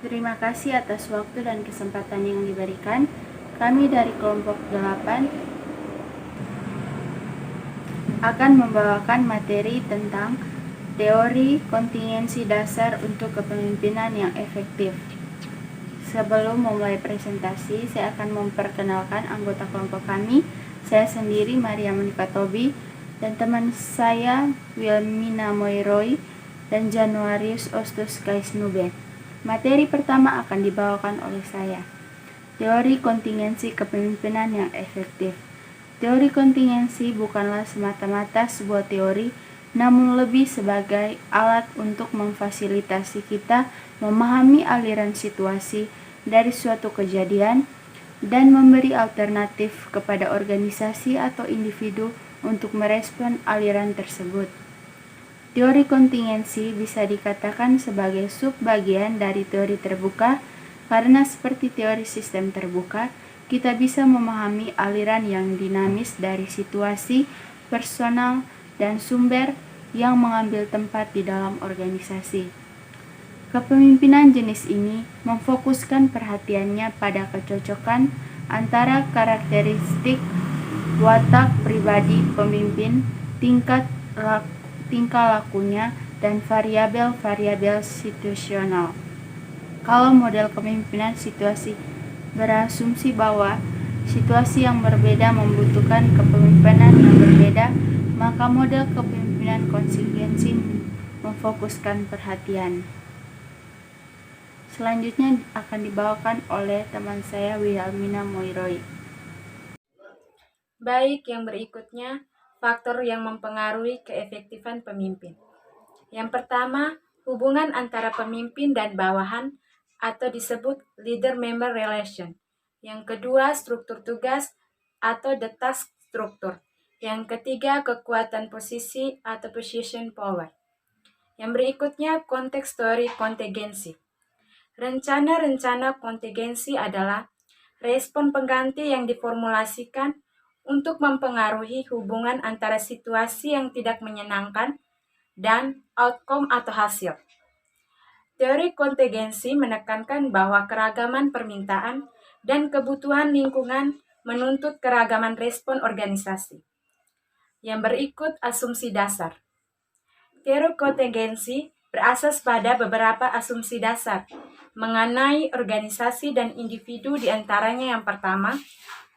Terima kasih atas waktu dan kesempatan yang diberikan. Kami dari kelompok 8 akan membawakan materi tentang teori kontingensi dasar untuk kepemimpinan yang efektif. Sebelum memulai presentasi, saya akan memperkenalkan anggota kelompok kami. Saya sendiri Maria Monika Tobi dan teman saya Wilmina Moiroi dan Januarius Ostus Kaisnube. Materi pertama akan dibawakan oleh saya. Teori kontingensi kepemimpinan yang efektif. Teori kontingensi bukanlah semata-mata sebuah teori, namun lebih sebagai alat untuk memfasilitasi kita memahami aliran situasi dari suatu kejadian dan memberi alternatif kepada organisasi atau individu untuk merespon aliran tersebut. Teori kontingensi bisa dikatakan sebagai subbagian dari teori terbuka, karena seperti teori sistem terbuka, kita bisa memahami aliran yang dinamis dari situasi, personal, dan sumber yang mengambil tempat di dalam organisasi. Kepemimpinan jenis ini memfokuskan perhatiannya pada kecocokan antara karakteristik watak pribadi pemimpin, tingkah lakunya, dan variabel-variabel situasional. Kalau model kepemimpinan situasi berasumsi bahwa situasi yang berbeda membutuhkan kepemimpinan yang berbeda, maka model kepemimpinan kontingensi memfokuskan perhatian. Selanjutnya akan dibawakan oleh teman saya Wilmina Moiroi. Baik, yang berikutnya faktor yang mempengaruhi keefektifan pemimpin. Yang pertama, hubungan antara pemimpin dan bawahan atau disebut leader-member relation. Yang kedua, struktur tugas atau the task structure. Yang ketiga, kekuatan posisi atau position power. Yang berikutnya, konteks teori kontingensi. Rencana-rencana kontingensi adalah respon pengganti yang diformulasikan untuk mempengaruhi hubungan antara situasi yang tidak menyenangkan dan outcome atau hasil. Teori kontingensi menekankan bahwa keragaman permintaan dan kebutuhan lingkungan menuntut keragaman respon organisasi. Yang berikut asumsi dasar. Teori kontingensi berasas pada beberapa asumsi dasar mengenai organisasi dan individu, di antaranya yang pertama,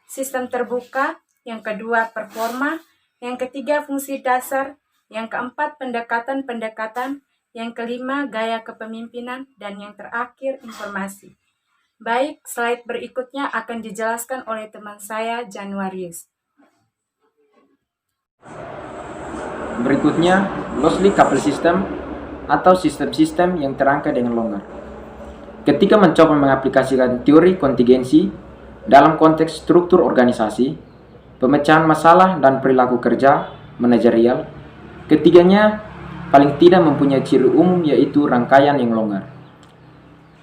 sistem terbuka, yang kedua, performa, yang ketiga, fungsi dasar, yang keempat, pendekatan-pendekatan, yang kelima, gaya kepemimpinan, dan yang terakhir, informasi. Baik, slide berikutnya akan dijelaskan oleh teman saya, Januarius. Berikutnya, loosely coupled system atau sistem-sistem yang terangkat dengan longgar. Ketika mencoba mengaplikasikan teori kontingensi dalam konteks struktur organisasi, pemecahan masalah dan perilaku kerja manajerial, ketiganya paling tidak mempunyai ciri umum, yaitu rangkaian yang longgar.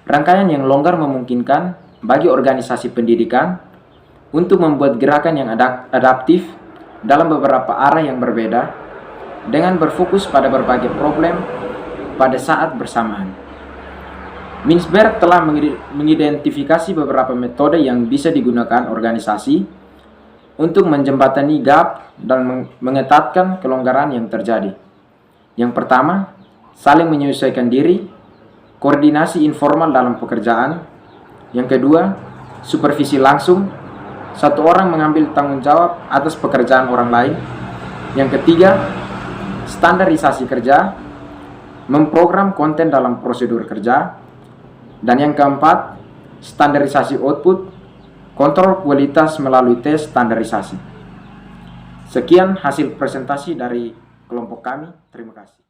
Rangkaian yang longgar memungkinkan bagi organisasi pendidikan untuk membuat gerakan yang adaptif dalam beberapa arah yang berbeda dengan berfokus pada berbagai problem pada saat bersamaan. Mintzberg telah mengidentifikasi beberapa metode yang bisa digunakan organisasi untuk menjembatani gap dan mengetatkan kelonggaran yang terjadi. Yang pertama, saling menyesuaikan diri, koordinasi informal dalam pekerjaan. Yang kedua, supervisi langsung, satu orang mengambil tanggung jawab atas pekerjaan orang lain. Yang ketiga, standarisasi kerja, memprogram konten dalam prosedur kerja. Dan yang keempat, standarisasi output, kontrol kualitas melalui tes standarisasi. Sekian hasil presentasi dari kelompok kami. Terima kasih.